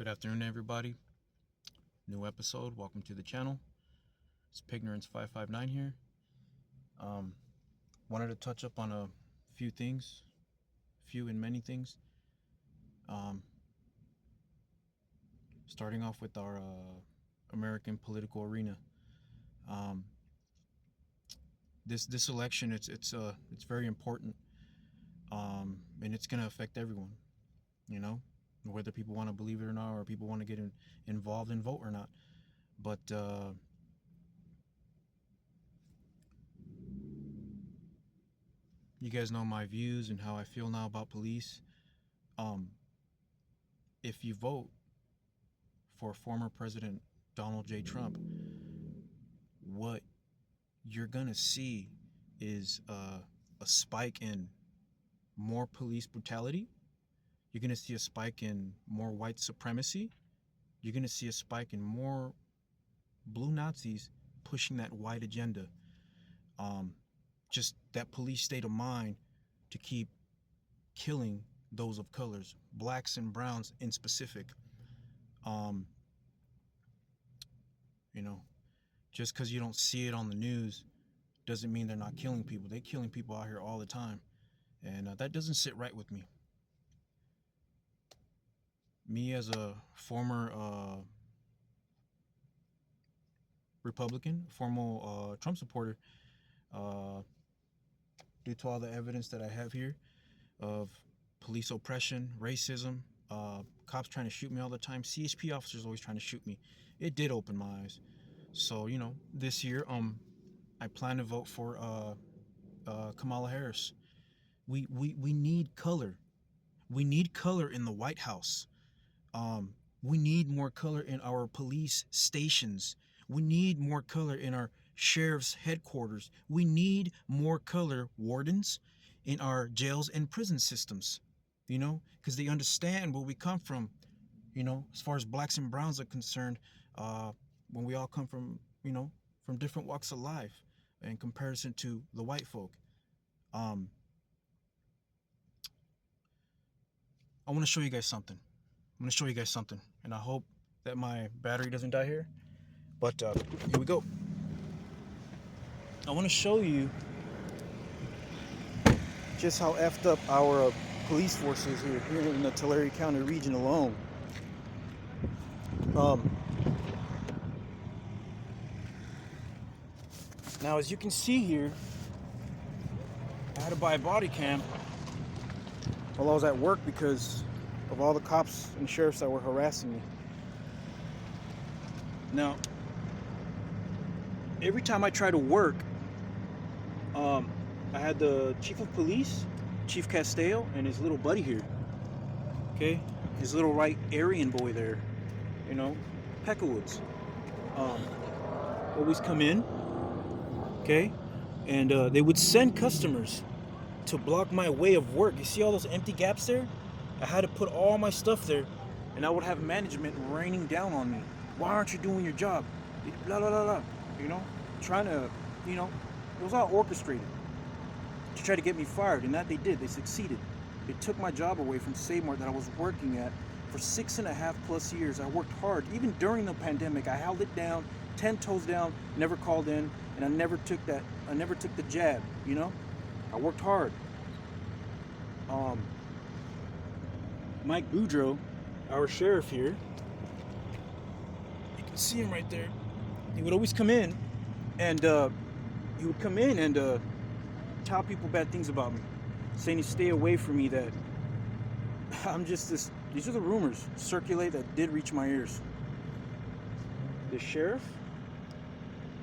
Good afternoon, everybody. New episode. Welcome to the channel. It's Pignorance559 here. Wanted to touch up on a few things, few and many things. Starting off with our American political arena. This election, it's very important, and it's gonna affect everyone. You know, whether people want to believe it or not, or people want to get involved and vote or not. But you guys know my views and how I feel now about police. If you vote for former President Donald J. Trump, what you're gonna see is a spike in more police brutality. You're gonna see a spike in more white supremacy. You're gonna see a spike in more blue Nazis pushing that white agenda. Just that police state of mind to keep killing those of colors, blacks and browns in specific. You know, just because you don't see it on the news doesn't mean they're not killing people. They're killing people out here all the time, and that doesn't sit right with me. Me as a former Republican, former Trump supporter, due to all the evidence that I have here of police oppression, racism, cops trying to shoot me all the time, CHP officers always trying to shoot me, it did open my eyes. So, you know, this year, I plan to vote for Kamala Harris. We need color. We need color in the White House. We need more color in our police stations. We need more color in our sheriff's headquarters. We need more color, wardens, in our jails and prison systems, you know, because they understand where we come from, you know, as far as blacks and browns are concerned, when we all come from, you know, from different walks of life in comparison to the white folk. I want to show you guys something. And I hope that my battery doesn't die here. But here we go. I want to show you just how effed up our police force is here in the Tulare County region alone. Now, as you can see here, I had to buy a body cam while I was at work because of all the cops and sheriffs that were harassing me. Now, every time I try to work, I had the chief of police, Chief Castillo, and his little buddy here. Okay, his little right Aryan boy there, you know, Peckawoods. Always come in, okay, and they would send customers to block my way of work. You see all those empty gaps there? I had to put all my stuff there, and I would have management raining down on me. Why aren't you doing your job? Blah, blah, blah, blah. You know, trying to, you know, it was all orchestrated to try to get me fired, and that they did. They succeeded. They took my job away from Seymour that I was working at for 6.5+ years. I worked hard. Even during the pandemic, I held it down, 10 toes down, never called in, and I never took the jab, you know? I worked hard. Mike Boudreaux, our sheriff here, you can see him right there. He would always come in, and tell people bad things about me, saying to stay away from me, that I'm just this. These are the rumors circulate that did reach my ears. The sheriff,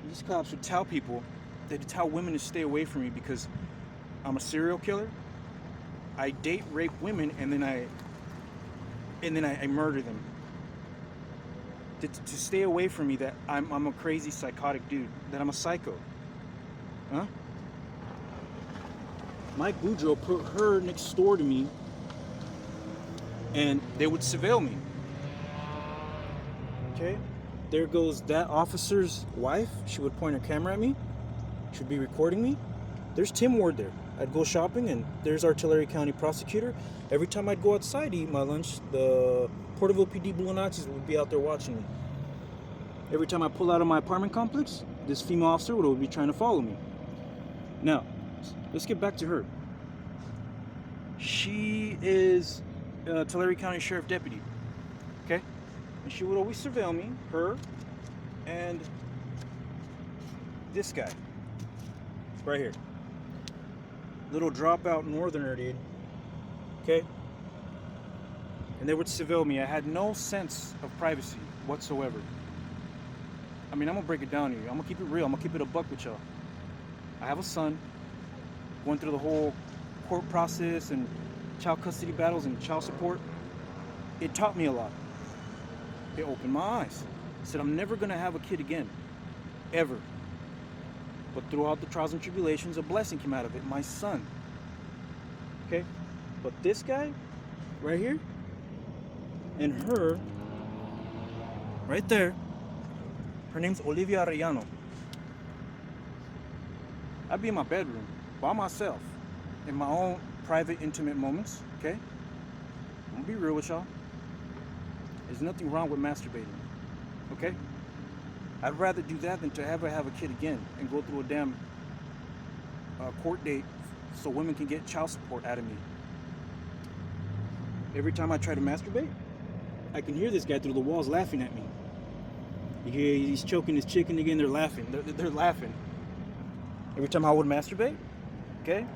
these cops would tell people, they'd tell women to stay away from me because I'm a serial killer. I date, rape women, and then I murder them. To stay away from me, that I'm a crazy psychotic dude, that I'm a psycho. Huh? Mike Boudreaux put her next door to me, and they would surveil me. Okay? There goes that officer's wife. She would point her camera at me. She would be recording me. There's Tim Ward there. I'd go shopping, and there's our Tulare County prosecutor. Every time I'd go outside to eat my lunch, the Porterville PD Blue Nazis would be out there watching me. Every time I pull out of my apartment complex, this female officer would be trying to follow me. Now, let's get back to her. She is a Tulare County Sheriff Deputy, okay? And she would always surveil me, her, and this guy, right here. Little dropout northerner, dude, okay? And they would surveil me. I had no sense of privacy whatsoever. I mean, I'm gonna break it down here. I'm gonna keep it real. I'm gonna keep it a buck with y'all. I have a son, going through the whole court process and child custody battles and child support. It taught me a lot. It opened my eyes. I said, I'm never gonna have a kid again, ever. But throughout the trials and tribulations, a blessing came out of it, my son. Okay? But this guy, right here, and her, right there, her name's Olivia Arellano. I'd be in my bedroom by myself in my own private, intimate moments, okay? I'm gonna be real with y'all. There's nothing wrong with masturbating, okay? I'd rather do that than to ever have a kid again and go through a damn court date so women can get child support out of me. Every time I try to masturbate, I can hear this guy through the walls laughing at me. You hear he's choking his chicken again, they're laughing. They're laughing. Every time I would masturbate, okay?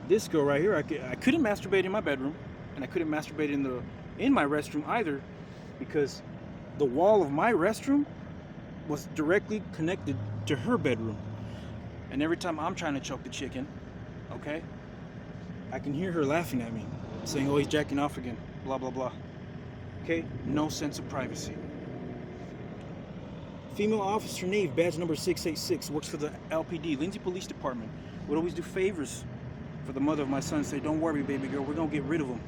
This girl right here, I couldn't masturbate in my bedroom, and I couldn't masturbate in my restroom either, because the wall of my restroom was directly connected to her bedroom. And every time I'm trying to choke the chicken, okay, I can hear her laughing at me, saying, oh, he's jacking off again, blah, blah, blah. Okay, no sense of privacy. Female officer Nave, badge number 686, works for the LPD, Lindsay Police Department, would always do favors for the mother of my son, say, don't worry, baby girl, we're gonna get rid of him.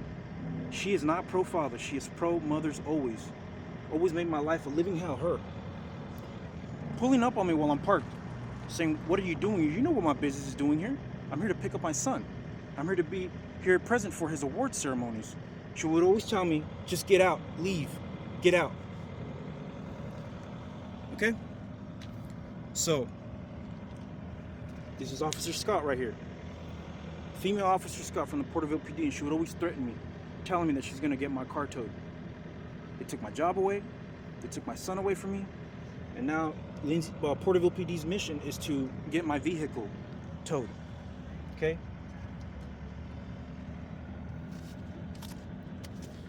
She is not pro-father, she is pro-mothers always. Always made my life a living hell, her. Pulling up on me while I'm parked, saying, what are you doing? You know what my business is doing here. I'm here to pick up my son. I'm here to be here present for his award ceremonies. She would always tell me, just get out, leave, get out. Okay? So, this is Officer Scott right here. Female Officer Scott from the Porterville PD, and she would always threaten me, telling me that she's gonna get my car towed. They took my job away, they took my son away from me, and now Porterville PD's mission is to get my vehicle towed. Okay?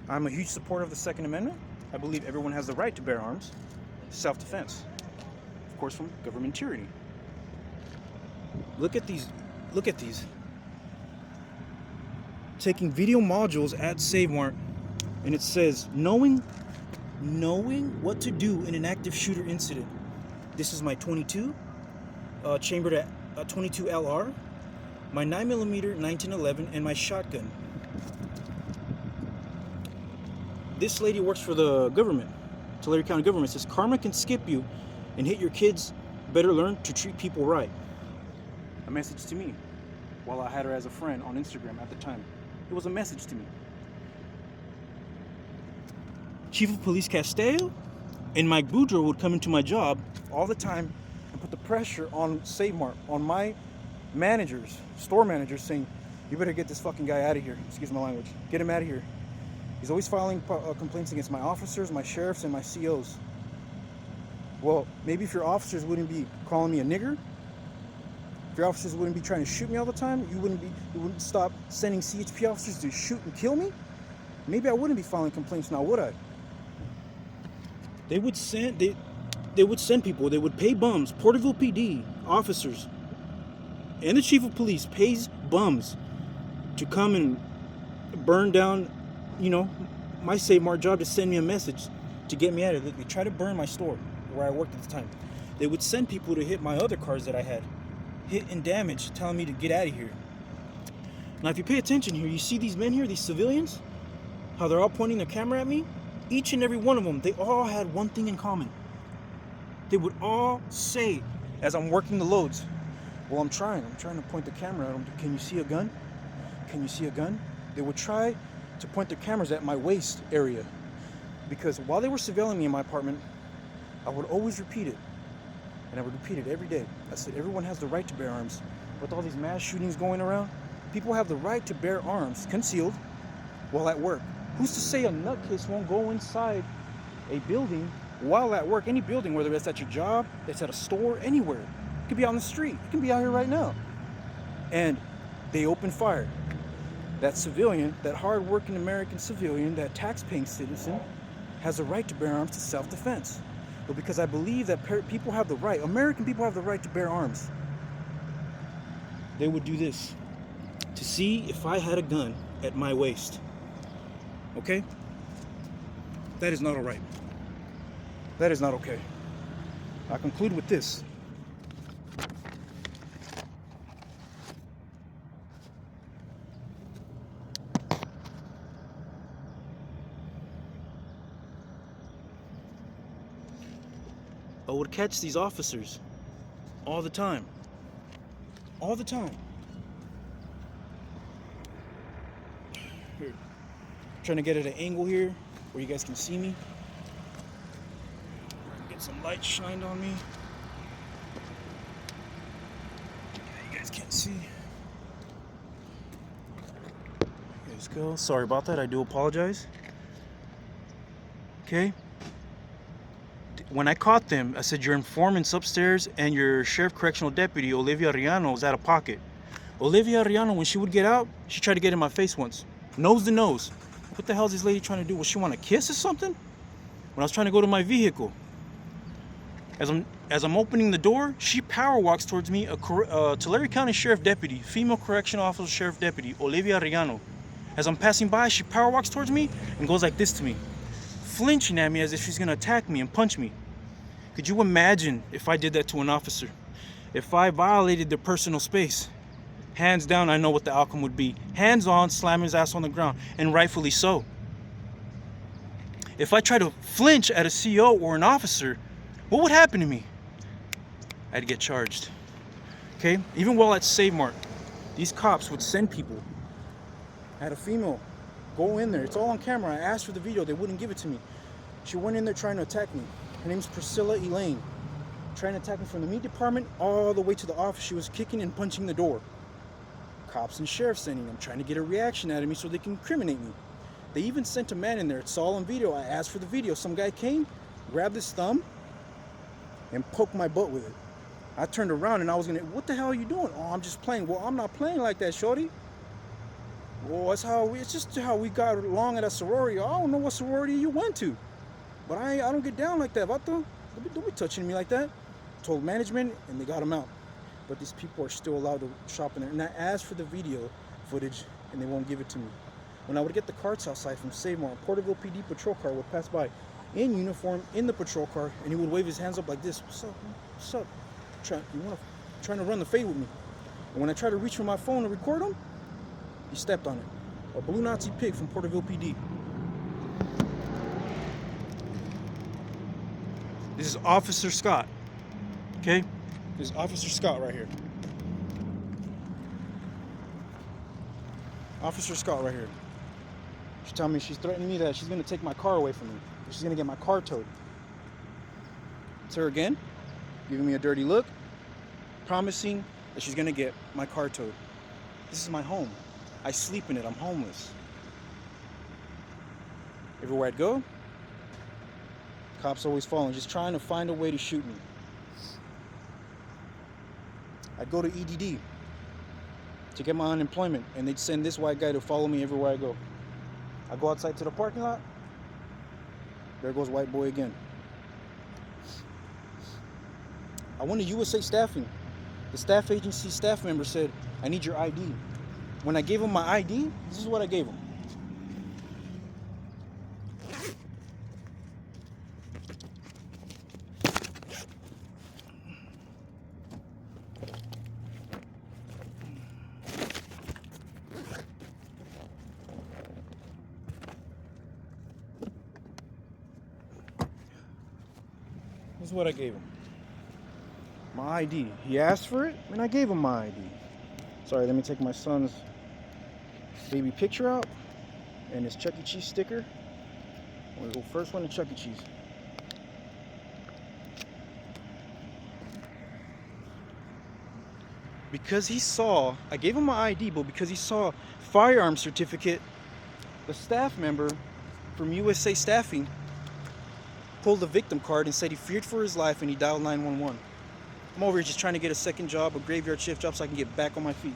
I'm a huge supporter of the Second Amendment. I believe everyone has the right to bear arms. Self-defense. Of course, from government tyranny. Look at these. Look at these. Taking video modules at SaveMart, and it says, knowing what to do in an active shooter incident. This is my 22, chambered at 22 LR, my 9mm 1911, and my shotgun. This lady works for the government, Tulare County government. It says, karma can skip you and hit your kids. Better learn to treat people right. A message to me while I had her as a friend on Instagram at the time. It was a message to me. Chief of Police Castillo and Mike Boudreaux would come into my job all the time and put the pressure on SaveMart, on my managers, store managers, saying, you better get this fucking guy out of here. Excuse my language. Get him out of here. He's always filing complaints against my officers, my sheriffs, and my COs. Well, maybe if your officers wouldn't be calling me a nigger, if your officers wouldn't be trying to shoot me all the time, you wouldn't stop sending CHP officers to shoot and kill me, maybe I wouldn't be filing complaints now, would I? They would send people, they would pay bums, Porterville PD officers, and the chief of police pays bums to come and burn down, my SaveMart job, to send me a message to get me out of it. They tried to burn my store where I worked at the time. They would send people to hit my other cars that I had, hit and damage, telling me to get out of here. Now, if you pay attention here, you see these men here, these civilians, how they're all pointing their camera at me? Each and every one of them, they all had one thing in common. They would all say, as I'm working the loads, Well, I'm trying to point the camera at them. Can you see a gun? Can you see a gun? They would try to point their cameras at my waist area, because while they were surveilling me in my apartment, I would always repeat it. And I would repeat it every day. I said, everyone has the right to bear arms. With all these mass shootings going around, people have the right to bear arms, concealed, while at work. Who's to say a nutcase won't go inside a building while at work? Any building, whether it's at your job, it's at a store, anywhere. It could be out on the street. It can be out here right now. And they open fire. That civilian, that hard-working American civilian, that tax-paying citizen, has a right to bear arms to self-defense. But because I believe that people have the right, American people have the right to bear arms, they would do this to see if I had a gun at my waist. Okay? That is not all right. That is not okay. I conclude with this. I would catch these officers all the time. All the time. Here. Trying to get at an angle here where you guys can see me. Get some light shined on me. You guys can't see. Let's go. Sorry about that. I do apologize. Okay. When I caught them, I said, your informant's upstairs and your sheriff correctional deputy, Olivia Riano, was out of pocket. Olivia Riano, when she would get out, she tried to get in my face once. Nose to nose. What the hell is this lady trying to do? Was she want to kiss or something? When I was trying to go to my vehicle. As I'm opening the door, she power walks towards me, Tulare County Sheriff Deputy, female correctional officer sheriff deputy, Olivia Riano. As I'm passing by, she power walks towards me and goes like this to me, flinching at me as if she's going to attack me and punch me. Could you imagine if I did that to an officer? If I violated their personal space? Hands down, I know what the outcome would be. Hands on, slamming his ass on the ground, and rightfully so. If I try to flinch at a CO or an officer, what would happen to me? I'd get charged. Okay? Even while at Save Mart, these cops would send people. I had a female go in there. It's all on camera. I asked for the video. They wouldn't give it to me. She went in there trying to attack me. Her name's Priscilla Elaine. Trying to attack me from the meat department all the way to the office. She was kicking and punching the door. Cops and sheriffs sending them, trying to get a reaction out of me so they can incriminate me. They even sent a man in there. It's all on video. I asked for the video. Some guy came, grabbed his thumb, and poked my butt with it. I turned around and I was gonna, what the hell are you doing? Oh, I'm just playing. Well, I'm not playing like that, shorty. Well, it's just how we got along at a sorority. I don't know what sorority you went to, but I don't get down like that, vato. Don't be touching me like that. Told management and they got him out. But these people are still allowed to shop in there. And I asked for the video footage and they won't give it to me. When I would get the carts outside from Save Mart, Porterville PD patrol car would pass by in uniform in the patrol car and he would wave his hands up like this. What's up, man? What's up? Trying to run the fade with me. And when I tried to reach for my phone to record him, he stepped on it. A blue Nazi pig from Porterville PD. This is Officer Scott. Okay? This is Officer Scott right here. Officer Scott right here. She's telling me, she's threatening me that she's going to take my car away from me. She's going to get my car towed. It's her again, giving me a dirty look, promising that she's going to get my car towed. This is my home. I sleep in it. I'm homeless. Everywhere I'd go, cops always following, just trying to find a way to shoot me. I'd go to EDD to get my unemployment, and they'd send this white guy to follow me everywhere I go. I go outside to the parking lot, there goes white boy again. I went to USA Staffing. The staff agency staff member said, I need your ID. When I gave him my ID, this is what I gave him. This is what I gave him. My ID. He asked for it, and I gave him my ID. Sorry, let me take my son's baby picture out and his Chuck E. Cheese sticker. I'm gonna go first one to Chuck E. Cheese. Because he saw, I gave him my ID, but because he saw firearm certificate, the staff member from USA Staffing pulled the victim card and said he feared for his life and he dialed 911. I'm over here just trying to get a second job, a graveyard shift job, so I can get back on my feet.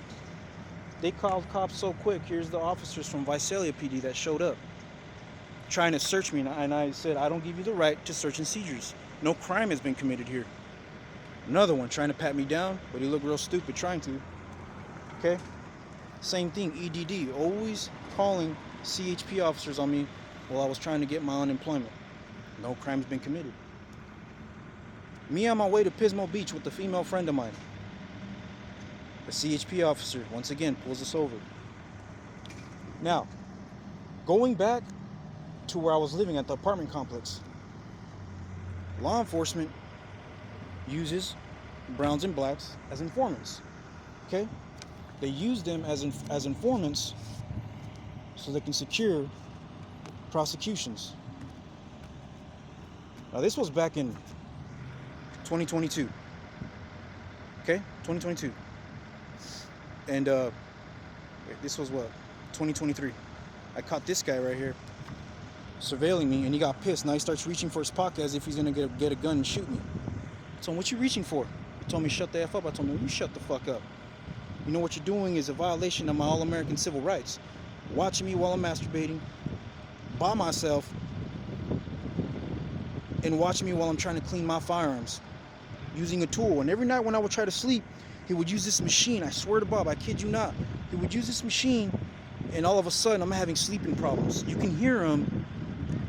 They called cops so quick. Here's the officers from Visalia PD that showed up trying to search me, and I said, I don't give you the right to search and seizures. No crime has been committed here. Another one trying to pat me down, but he looked real stupid trying to. Okay? Same thing, EDD, always calling CHP officers on me while I was trying to get my unemployment. No crime's been committed. Me on my way to Pismo Beach with a female friend of mine. A CHP officer, once again, pulls us over. Now, going back to where I was living at the apartment complex, law enforcement uses browns and blacks as informants. Okay? They use them as informants so they can secure prosecutions. Now, this was back in 2022. Okay? 2022. And this was what? 2023. I caught this guy right here surveilling me, and he got pissed. Now he starts reaching for his pocket as if he's gonna get a gun and shoot me. I told him, what you reaching for? He told me, shut the F up. I told him, you shut the fuck up. You know what you're doing is a violation of my all-American civil rights. Watching me while I'm masturbating by myself and watching me while I'm trying to clean my firearms using a tool. And every night when I would try to sleep, he would use this machine. I swear to Bob, I kid you not. He would use this machine, and all of a sudden I'm having sleeping problems. You can hear him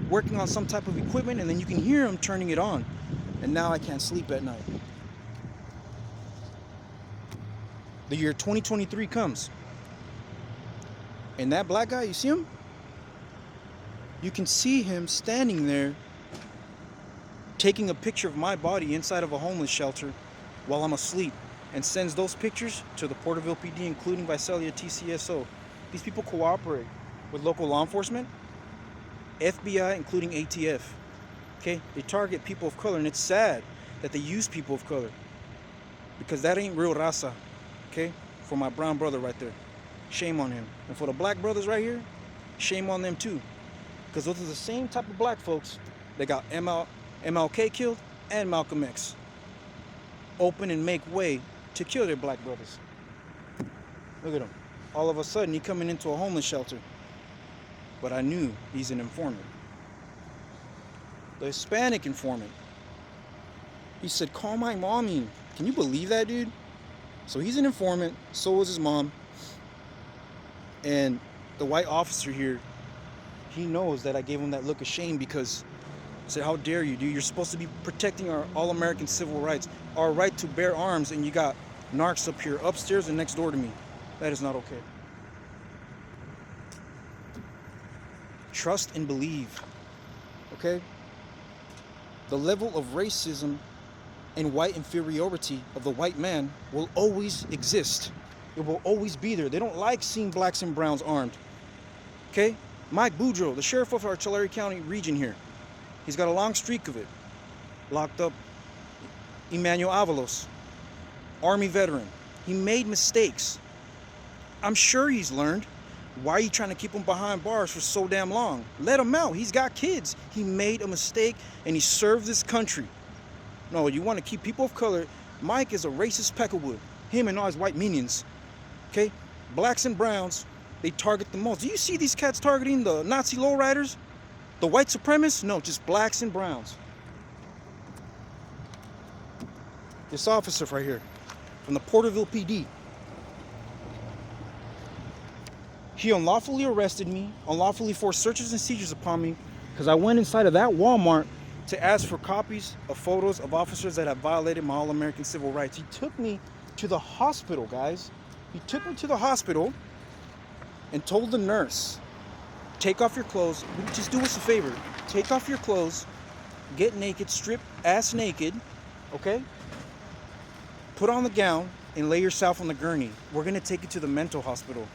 working on some type of equipment, and then you can hear him turning it on. And now I can't sleep at night. The year 2023 comes. And that black guy, you see him? You can see him standing there taking a picture of my body inside of a homeless shelter while I'm asleep, and sends those pictures to the Porterville PD, including Visalia TCSO. These people cooperate with local law enforcement, FBI, including ATF. Okay? They target people of color, and it's sad that they use people of color, because that ain't real raza. Okay? For my brown brother right there, shame on him. And for the black brothers right here, shame on them too, because those are the same type of black folks that got MLK killed and Malcolm X. Open and make way to kill their black brothers. Look at him. All of a sudden, he coming into a homeless shelter. But I knew he's an informant. The Hispanic informant. He said, call my mommy. Can you believe that, dude? So he's an informant. So was his mom. And the white officer here, he knows that I gave him that look of shame, because I said, how dare you, dude? You're supposed to be protecting our all-American civil rights, our right to bear arms, and you got narcs up here, upstairs and next door to me. That is not okay. Trust and believe, okay? The level of racism and white inferiority of the white man will always exist. It will always be there. They don't like seeing blacks and browns armed, okay? Mike Boudreaux, the sheriff of our Tulare County region here, he's got a long streak of it. Locked up Emmanuel Avalos, Army veteran. He made mistakes. I'm sure he's learned. Why are you trying to keep him behind bars for so damn long? Let him out. He's got kids. He made a mistake, and he served this country. No, you want to keep people of color. Mike is a racist peckerwood. Him and all his white minions. Okay? Blacks and browns, they target the most. Do you see these cats targeting the Nazi lowriders? The white supremacists? No, just blacks and browns. This officer right here from the Porterville PD, he unlawfully arrested me, unlawfully forced searches and seizures upon me, because I went inside of that Walmart to ask for copies of photos of officers that have violated my all-American civil rights. He took me to the hospital, guys. He took me to the hospital and told the nurse, take off your clothes. Just do us a favor. Take off your clothes. Get naked. Strip ass naked. Okay? Put on the gown and lay yourself on the gurney. We're going to take you to the mental hospital.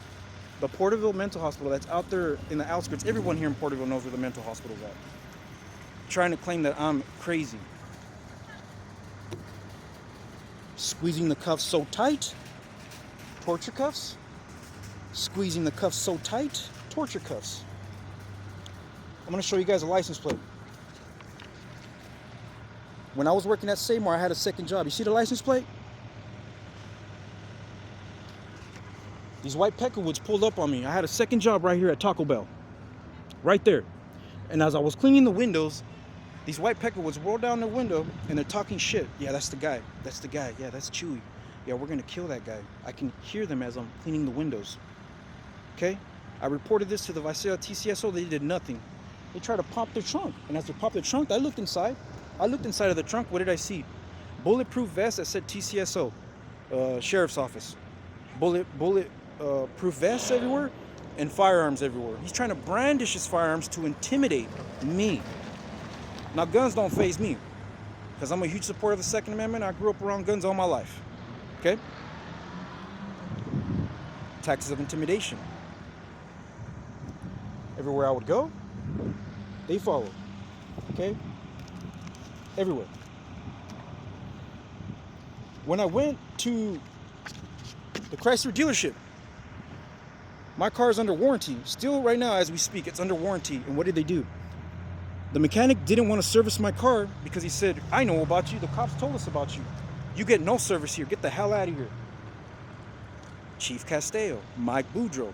The Porterville Mental Hospital that's out there in the outskirts. Everyone here in Porterville knows where the mental hospital is at. Trying to claim that I'm crazy. Squeezing the cuffs so tight. Torture cuffs. Squeezing the cuffs so tight. Torture cuffs. I'm going to show you guys a license plate. When I was working at Seymour, I had a second job. You see the license plate? These white peckerwoods pulled up on me. I had a second job right here at Taco Bell. Right there. And as I was cleaning the windows, these white peckerwoods rolled down the window and they're talking shit. Yeah, that's the guy. That's the guy. Yeah, that's Chewy. Yeah, we're going to kill that guy. I can hear them as I'm cleaning the windows. Okay? I reported this to the Visalia TCSO. They did nothing. They tried to pop their trunk. And as they popped their trunk, I looked inside. I looked inside of the trunk. What did I see? Bulletproof vest that said TCSO. Sheriff's Office. Bulletproof vests everywhere and firearms everywhere. He's trying to brandish his firearms to intimidate me. Now, guns don't faze me because I'm a huge supporter of the Second Amendment. I grew up around guns all my life. Okay? Tactics of intimidation. Everywhere I would go, they followed. Okay? Everywhere. When I went to the Chrysler dealership, my car is under warranty. Still right now as we speak, it's under warranty. And what did they do? The mechanic didn't want to service my car because he said, I know about you. The cops told us about you. You get no service here. Get the hell out of here. Chief Castello, Mike Boudreaux,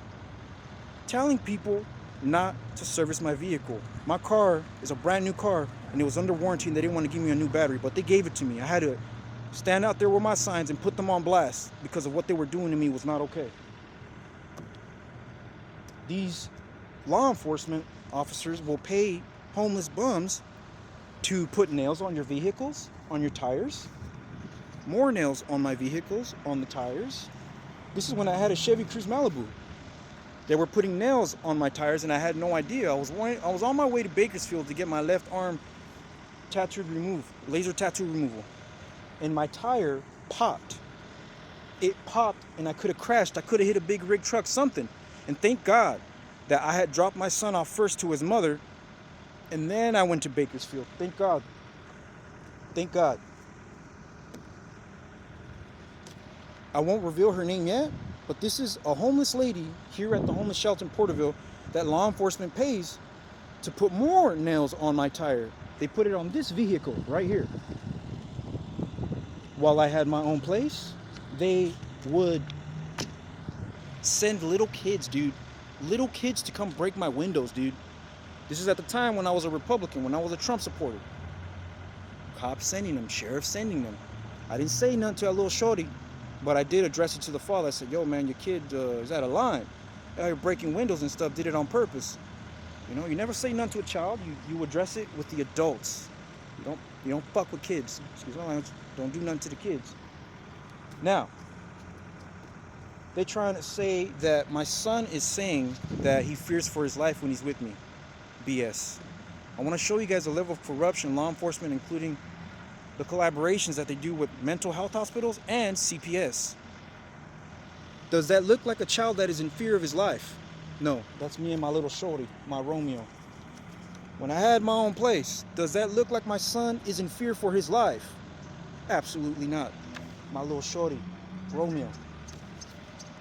telling people not to service my vehicle. My car is a brand new car and it was under warranty and they didn't want to give me a new battery, but they gave it to me. I had to stand out there with my signs and put them on blast because of what they were doing to me was not okay. These law enforcement officers will pay homeless bums to put nails on your vehicles, on your tires. More nails on my vehicles, on the tires. This is when I had a Chevy Cruze Malibu. They were putting nails on my tires and I had no idea. I was on my way to Bakersfield to get my left arm tattooed removed, laser tattoo removal. And my tire popped. It popped and I could have crashed. I could have hit a big rig truck, something. And thank God that I had dropped my son off first to his mother and then I went to Bakersfield. Thank God. Thank God. I won't reveal her name yet, but this is a homeless lady here at the homeless shelter in Porterville that law enforcement pays to put more nails on my tire. They put it on this vehicle right here. While I had my own place, they would send little kids, dude. Little kids to come break my windows, dude. This is at the time when I was a Republican, when I was a Trump supporter. Cops sending them, sheriffs sending them. I didn't say nothing to that little shorty, but I did address it to the father. I said, yo, man, your kid is out of line. You're breaking windows and stuff, did it on purpose. You know, you never say nothing to a child. You address it with the adults. You don't fuck with kids. Excuse my language. Don't do nothing to the kids. Now, they're trying to say that my son is saying that he fears for his life when he's with me. BS. I want to show you guys the level of corruption, law enforcement, including the collaborations that they do with mental health hospitals and CPS. Does that look like a child that is in fear of his life? No, that's me and my little shorty, my Romeo. When I had my own place, does that look like my son is in fear for his life? Absolutely not. My little shorty, Romeo.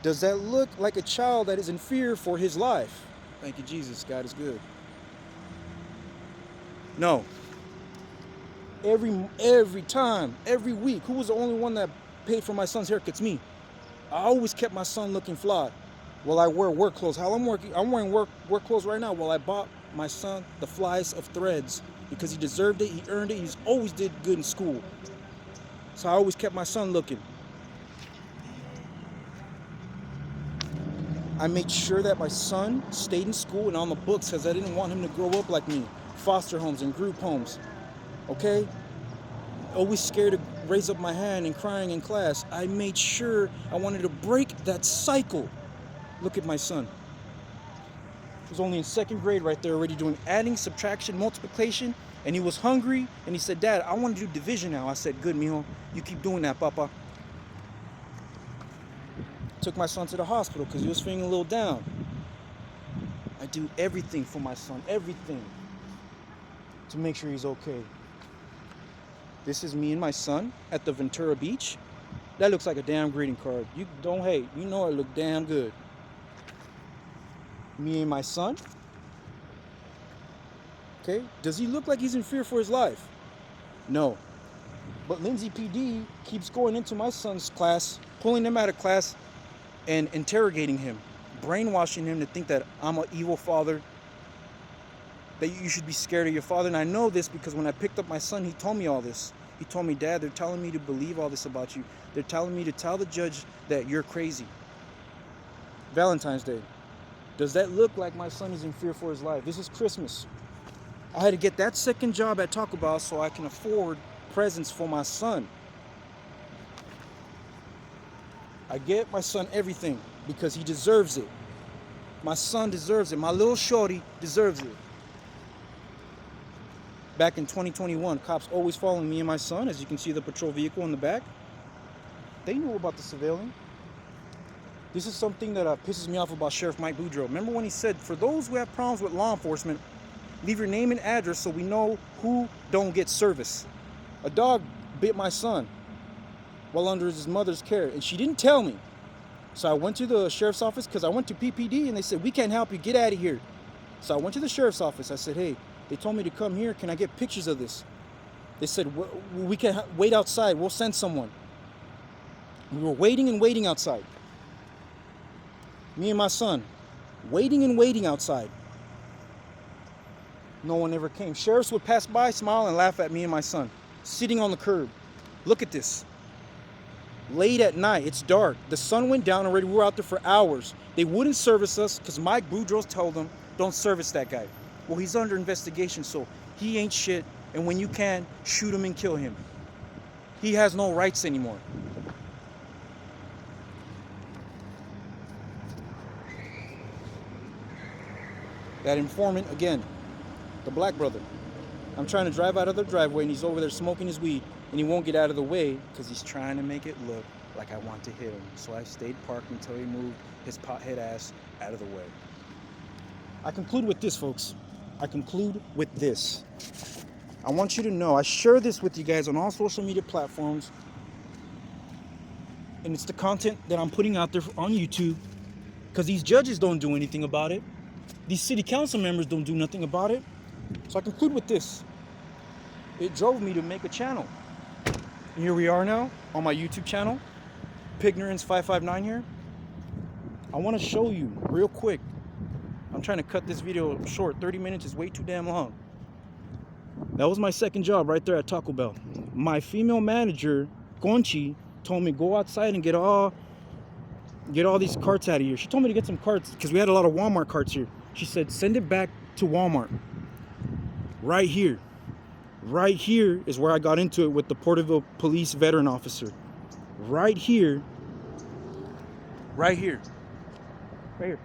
Does that look like a child that is in fear for his life? Thank you, Jesus. God is good. No. Every time, every week, who was the only one that paid for my son's haircuts? Me. I always kept my son looking fly while I wear work clothes. I'm wearing work clothes right now while I bought my son the flyest of threads because he deserved it, he earned it, he's always did good in school. So I always kept my son looking. I made sure that my son stayed in school and on the books because I didn't want him to grow up like me. Foster homes and group homes. Okay? Always scared to raise up my hand and crying in class. I made sure I wanted to break that cycle. Look at my son. He was only in second grade right there already doing adding, subtraction, multiplication. And he was hungry and he said, Dad, I want to do division now. I said, good, mijo. You keep doing that, Papa. took my son to the hospital because he was feeling a little down. I do everything for my son, everything, to make sure he's okay. This is me and my son at the Ventura Beach. That looks like a damn greeting card. You don't hate. You know it looked damn good. Me and my son. Okay, does he look like he's in fear for his life? No. But Lindsay PD keeps going into my son's class, pulling him out of class and interrogating him, brainwashing him to think that I'm an evil father, that you should be scared of your father. And I know this because when I picked up my son, he told me all this. He told me, Dad, they're telling me to believe all this about you. They're telling me to tell the judge that you're crazy. Valentine's Day. Does that look like my son is in fear for his life? This is Christmas. I had to get that second job at Taco Bell so I can afford presents for my son. I get my son everything because he deserves it. My son deserves it. My little shorty deserves it. Back in 2021, cops always following me and my son. As you can see, the patrol vehicle in the back. They knew about the surveilling. This is something that pisses me off about Sheriff Mike Boudreaux. Remember when he said, for those who have problems with law enforcement, leave your name and address so we know who don't get service. A dog bit my son while under his mother's care, and she didn't tell me. So I went to the sheriff's office because I went to PPD, and they said, we can't help you, get out of here. So I went to the sheriff's office. I said, hey, they told me to come here. Can I get pictures of this? They said, we can wait outside. We'll send someone. We were waiting and waiting outside. Me and my son, waiting and waiting outside. No one ever came. Sheriffs would pass by, smile, and laugh at me and my son, sitting on the curb. Look at this. Late at night, it's dark. The sun went down already. We were out there for hours. They wouldn't service us because Mike Boudreaux told them, don't service that guy. Well, he's under investigation, so he ain't shit. And when you can, shoot him and kill him. He has no rights anymore. That informant, again, the black brother. I'm trying to drive out of the driveway and he's over there smoking his weed and he won't get out of the way because he's trying to make it look like I want to hit him. So I stayed parked until he moved his pothead ass out of the way. I conclude with this, folks. I conclude with this. I want you to know, I share this with you guys on all social media platforms. And it's the content that I'm putting out there on YouTube because these judges don't do anything about it. These city council members don't do nothing about it. So I conclude with this. It drove me to make a channel. And here we are now on my YouTube channel, Pignorance559 here. I want to show you real quick. I'm trying to cut this video short. 30 minutes is way too damn long. That was my second job right there at Taco Bell. My female manager, Conchi, told me go outside and get all these carts out of here. She told me to get some carts because we had a lot of Walmart carts here. She said, send it back to Walmart. Right here. Right here is where I got into it with the Porterville police veteran officer. Right here. Right here. Right here.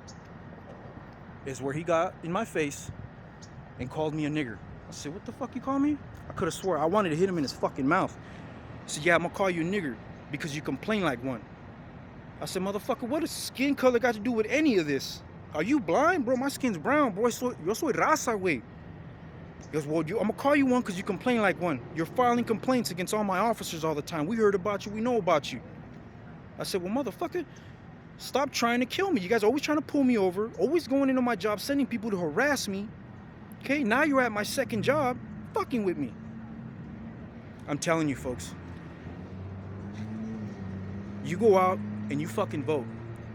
Is where he got in my face and called me a nigger. I said, what the fuck you call me? I could have swore I wanted to hit him in his fucking mouth. He said, yeah, I'm gonna call you a nigger because you complain like one. I said, motherfucker, what does skin color got to do with any of this? Are you blind? Bro, my skin's brown, bro. Yo soy raza, güey. He goes, well, I'm going to call you one because you complain like one. You're filing complaints against all my officers all the time. We heard about you. We know about you. I said, well, motherfucker, stop trying to kill me. You guys are always trying to pull me over, always going into my job, sending people to harass me. Okay, now you're at my second job, fucking with me. I'm telling you, folks. You go out and you fucking vote.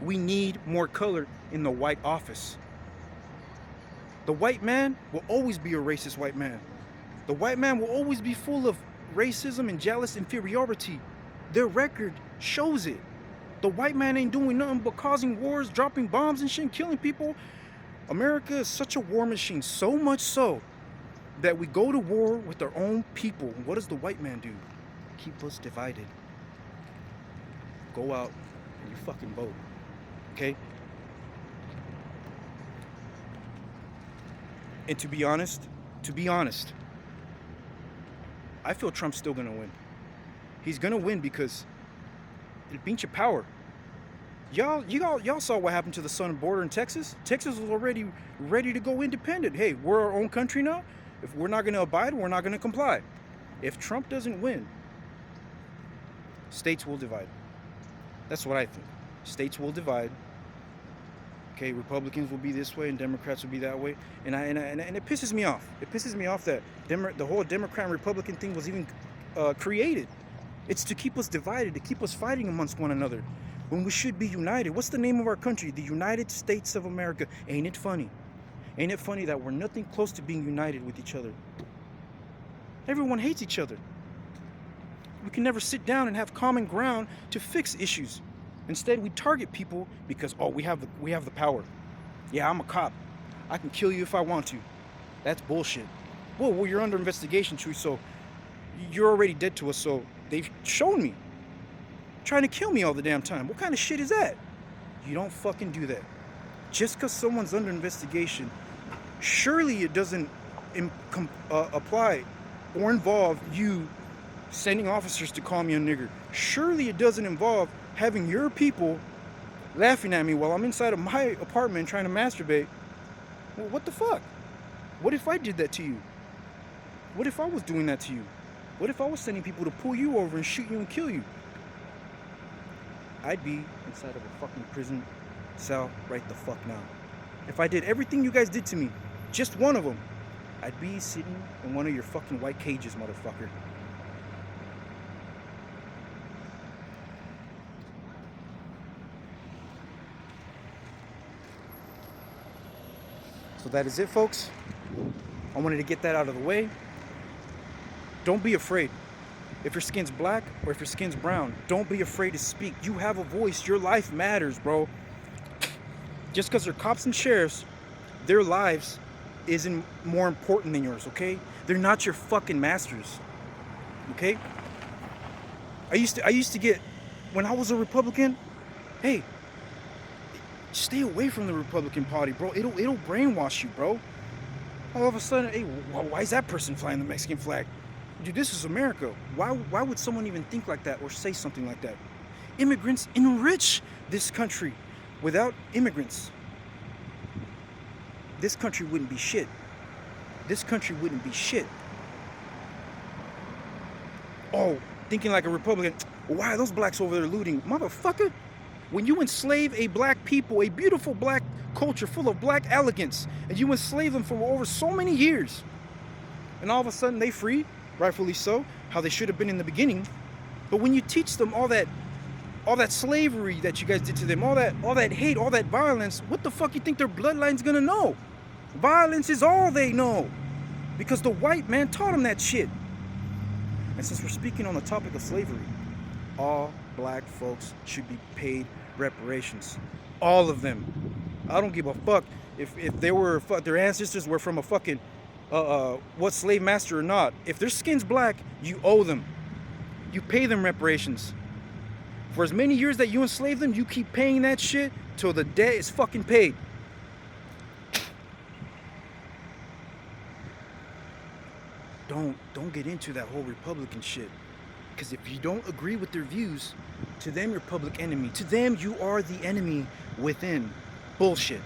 We need more color in the white office. The white man will always be a racist white man. The white man will always be full of racism and jealous inferiority. Their record shows it. The white man ain't doing nothing but causing wars, dropping bombs and shit, and killing people. America is such a war machine, so much so that we go to war with our own people. What does the white man do? Keep us divided. Go out and you fucking vote. Okay? And to be honest, I feel Trump's still gonna win. He's gonna win because el pinche power. Y'all saw what happened to the southern border in Texas. Texas was already ready to go independent. Hey, we're our own country now. If we're not going to abide, we're not going to comply. If Trump doesn't win, states will divide. That's what I think. States will divide. Okay, Republicans will be this way and Democrats will be that way, and it pisses me off. It pisses me off that the whole Democrat and Republican thing was even created. It's to keep us divided, to keep us fighting amongst one another, when we should be united. What's the name of our country? The United States of America. Ain't it funny? Ain't it funny that we're nothing close to being united with each other? Everyone hates each other. We can never sit down and have common ground to fix issues. Instead, we target people because, oh, we have the power. Yeah, I'm a cop. I can kill you if I want to. That's bullshit. Well, you're under investigation, Chewy, so you're already dead to us, so they've shown me. Trying to kill me all the damn time. What kind of shit is that? You don't fucking do that. Just because someone's under investigation, surely it doesn't apply or involve you sending officers to call me a nigger. Surely it doesn't involve having your people laughing at me while I'm inside of my apartment trying to masturbate. Well, what the fuck? What if I did that to you? What if I was doing that to you? What if I was sending people to pull you over and shoot you and kill you? I'd be inside of a fucking prison cell right the fuck now. If I did everything you guys did to me, just one of them, I'd be sitting in one of your fucking white cages, motherfucker. So that is it, folks. I wanted to get that out of the way. Don't be afraid. If your skin's black or if your skin's brown, don't be afraid to speak. You have a voice. Your life matters, bro. Just because they're cops and sheriffs, their lives isn't more important than yours, okay? They're not your fucking masters, okay? I used to get, when I was a Republican, hey, stay away from the Republican Party, bro. It'll brainwash you, bro. All of a sudden, hey, why is that person flying the Mexican flag? Dude, this is America. Why would someone even think like that or say something like that? Immigrants enrich this country. Without immigrants, this country wouldn't be shit. This country wouldn't be shit. Oh, thinking like a Republican, why are those blacks over there looting? Motherfucker, when you enslave a black people, a beautiful black culture full of black elegance, and you enslave them for over so many years, and all of a sudden they free, rightfully so, how they should have been in the beginning. But when you teach them all that slavery that you guys did to them, all that hate, all that violence, what the fuck you think their bloodline's gonna know? Violence is all they know, because the white man taught them that shit. And since we're speaking on the topic of slavery, all black folks should be paid reparations. All of them. I don't give a fuck if their ancestors were from a fucking what slave master or not. If their skin's black, you owe them. You pay them reparations. For as many years that you enslave them, you keep paying that shit till the debt is fucking paid. Don't get into that whole Republican shit. Because if you don't agree with their views, to them you're public enemy. To them you are the enemy within. Bullshit.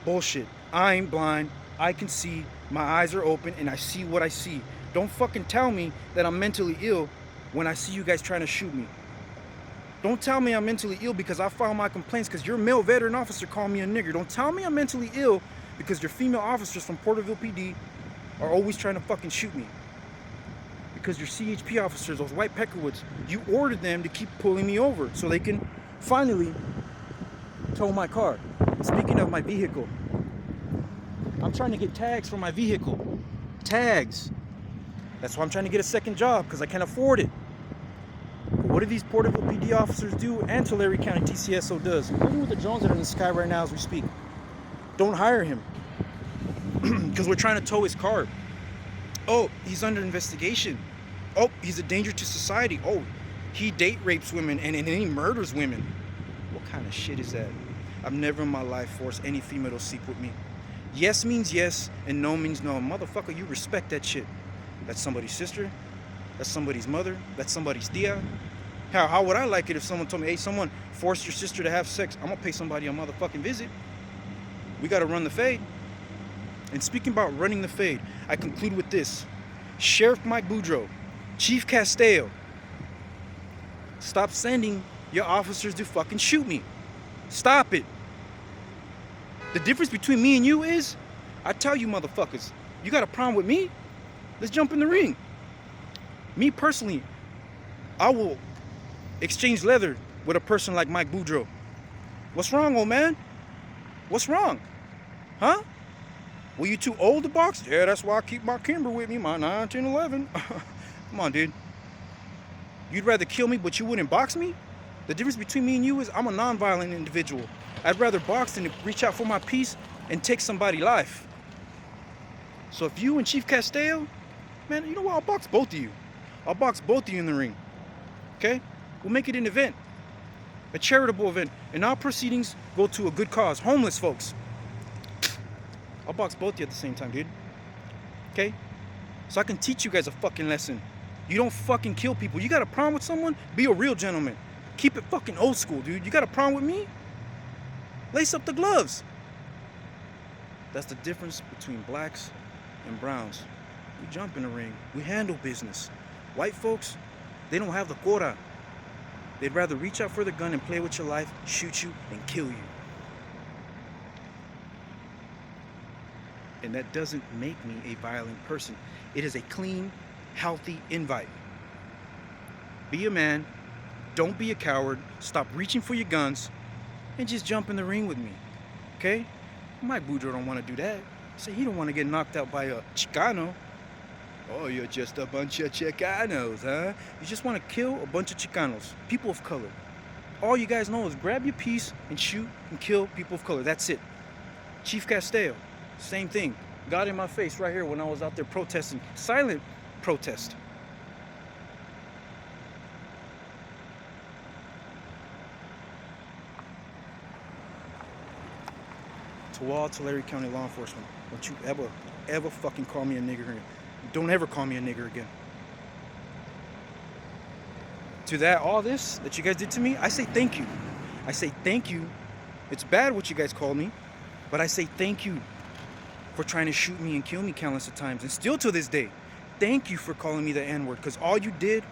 Bullshit. I ain't blind. I can see. My eyes are open and I see what I see. Don't fucking tell me that I'm mentally ill when I see you guys trying to shoot me. Don't tell me I'm mentally ill because I filed my complaints because your male veteran officer called me a nigger. Don't tell me I'm mentally ill because your female officers from Porterville PD are always trying to fucking shoot me. Because your CHP officers, those white peckerwoods, you ordered them to keep pulling me over so they can finally tow my car. Speaking of my vehicle, I'm trying to get tags for my vehicle. Tags. That's why I'm trying to get a second job, because I can't afford it. But what do these Porterville PD officers do? And Tulare County TCSO does. Look at the drones that are in the sky right now as we speak. Don't hire him. Because we're trying to tow his car. Oh, he's under investigation. Oh, he's a danger to society. Oh, he date rapes women and he murders women. What kind of shit is that? I've never in my life forced any female to sleep with me. Yes means yes and no means no. Motherfucker, you respect that shit. That's somebody's sister. That's somebody's mother. That's somebody's tia. How would I like it if someone told me, hey, someone forced your sister to have sex? I'm gonna pay somebody a motherfucking visit. We gotta run the fade. And speaking about running the fade, I conclude with this. Sheriff Mike Boudreaux, Chief Castillo, stop sending your officers to fucking shoot me. Stop it. The difference between me and you is, I tell you motherfuckers, you got a problem with me? Let's jump in the ring. Me personally, I will exchange leather with a person like Mike Boudreaux. What's wrong, old man? What's wrong? Huh? Were you too old to box? Yeah, that's why I keep my Kimber with me, my 9, 10, 11. Come on, dude. You'd rather kill me, but you wouldn't box me? The difference between me and you is I'm a non-violent individual. I'd rather box than to reach out for my peace and take somebody's life. So if you and Chief Castillo, man, you know what? I'll box both of you. I'll box both of you in the ring. Okay? We'll make it an event. A charitable event. And our proceedings go to a good cause. Homeless folks. I'll box both of you at the same time, dude. Okay? So I can teach you guys a fucking lesson. You don't fucking kill people. You got a problem with someone? Be a real gentleman. Keep it fucking old school, dude. You got a problem with me? Lace up the gloves. That's the difference between blacks and browns. We jump in the ring. We handle business. White folks, they don't have the quota. They'd rather reach out for the gun and play with your life, shoot you, and kill you. And that doesn't make me a violent person. It is a clean, healthy invite. Be a man. Don't be a coward. Stop reaching for your guns and just jump in the ring with me. Okay? Mike Boudreaux don't want to do that. Say he don't want to get knocked out by a Chicano. Oh, you're just a bunch of Chicanos, huh? You just want to kill a bunch of Chicanos, people of color. All you guys know is grab your piece and shoot and kill people of color. That's it. Chief Castillo, same thing. Got in my face right here when I was out there protesting. Silent protest. To all Tulare County law enforcement, don't you ever fucking call me a nigger again. Don't ever call me a nigger again. To that, all this that you guys did to me, I say thank you. I say thank you. It's bad what you guys called me, but I say thank you for trying to shoot me and kill me countless of times, and still to this day. Thank you for calling me the N-word, because all you did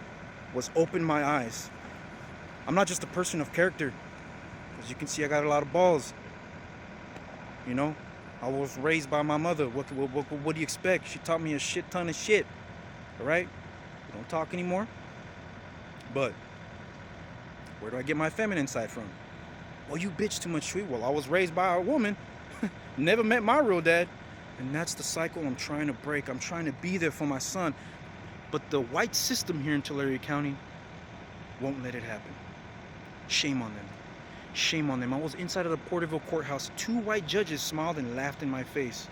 was open my eyes. I'm not just a person of character. As you can see, I got a lot of balls. You know, I was raised by my mother. What do you expect? She taught me a shit ton of shit. All right? We don't talk anymore. But where do I get my feminine side from? Well, you bitch too much, sweet. Well, I was raised by a woman. Never met my real dad. And that's the cycle I'm trying to break. I'm trying to be there for my son. But the white system here in Tulare County won't let it happen. Shame on them. Shame on them. I was inside of the Porterville courthouse. 2 white judges smiled and laughed in my face.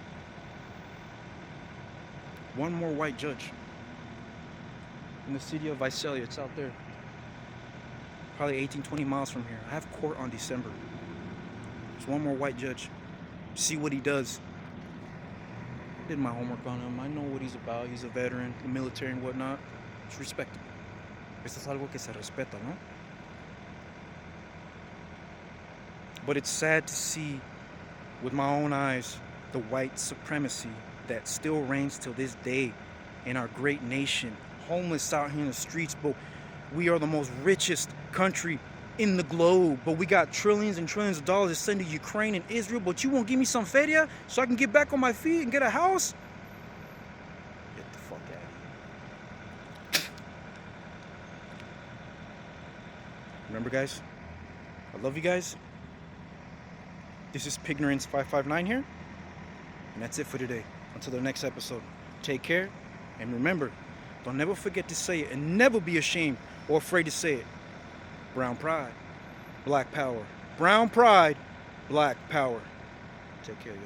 One more white judge. In the city of Visalia. It's out there. Probably 18, 20 miles from here. I have court on December. There's one more white judge. See what he does. Did my homework on him. I know what he's about. He's a veteran, the military and whatnot. It's respectable. Esto es algo que se respeta, ¿no? But it's sad to see with my own eyes the white supremacy that still reigns till this day in our great nation. Homeless out here in the streets, but we are the most richest country in the globe. But we got trillions and trillions of dollars to send to Ukraine and Israel, but you won't give me some feria so I can get back on my feet and get a house? Get the fuck out of here. Remember, guys, I love you guys. This is Pignorance559 here, and that's it for today. Until the next episode, take care, and remember, don't never forget to say it, and never be ashamed or afraid to say it. Brown pride, black power. Brown pride, black power. Take care, y'all.